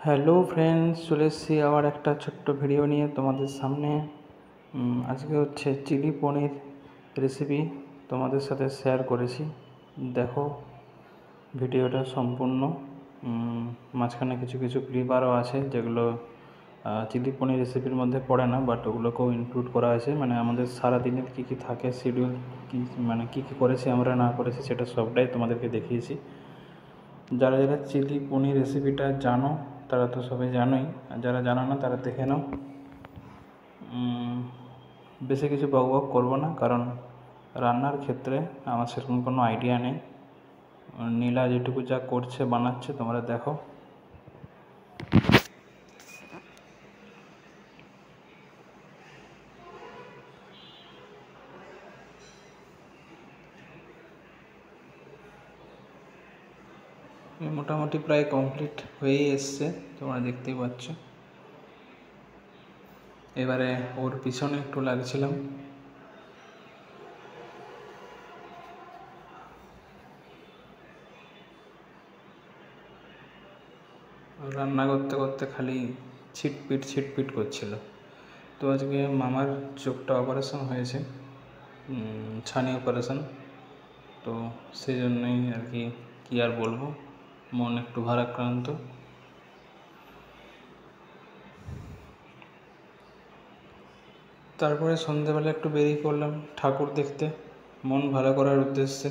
Hello friends, চলে এসেছি আবার একটা ছোট্ট ভিডিও নিয়ে তোমাদের সামনে। আজকে হচ্ছে চিলি পনির রেসিপি তোমাদের সাথে শেয়ার করেছি। দেখো ভিডিওটা সম্পূর্ণ। মাঝখানে কিছু কিছু ক্লিপ আরও আছে যেগুলো চিলি পনির রেসিপির মধ্যে পড়ে না, বাট ওগুলোকেও ইনক্লুড করা আছে। মানে আমাদের সারাদিনের কী কী থাকে, শিডিউল কী, মানে কী কী করেছি আমরা না করেছি সেটা সবটাই তোমাদেরকে দেখিয়েছি। যারা যারা চিলি পনির রেসিপিটা জানো তারা তো সবাই জানোই, আর যারা জানো না তারা দেখে নাও। বেশি কিছু বক করবো না, কারণ রান্নার ক্ষেত্রে আমার সেরকম কোনো আইডিয়া নেই। নীলা যেটুকু যা করছে বানাচ্ছে তোমরা দেখো। মোটামুটি প্রায় কমপ্লিট হয়েই এসছে, তোমরা দেখতেই পাচ্ছ। এবারে ওর পিছনে একটু লাগছিলাম। রান্না করতে করতে খালি ছিটপিট করছিল। তো আজকে মামার চোখটা অপারেশন হয়েছে, ছানি অপারেশন। তো সেই জন্যই আর কি আর বলবো, মন একটু ভারাক্রান্ত। তারপরে সন্ধেবেলা একটু বেরিয়ে পড়লাম ঠাকুর দেখতে, মন ভালো করার উদ্দেশ্যে।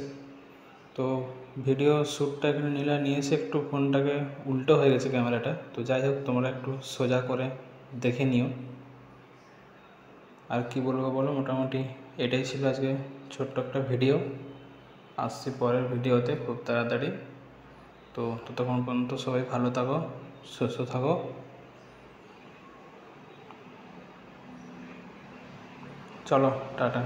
তো ভিডিও শ্যুটটা এখানে নিয়ে এসে একটু ফোনটাকে উল্টো হয়ে গেছে ক্যামেরাটা। তো যাই হোক, তোমরা একটু সোজা করে দেখে নিও। আর কি বলবো বলো, মোটামুটি এটাই ছিল আজকে ছোট্ট একটা ভিডিও। আসছি পরের ভিডিওতে খুব তাড়াতাড়ি। তো ততক্ষণ পর্যন্ত সবাই ভালো থাকো, সুস্থ থাকো। চলো টাটা।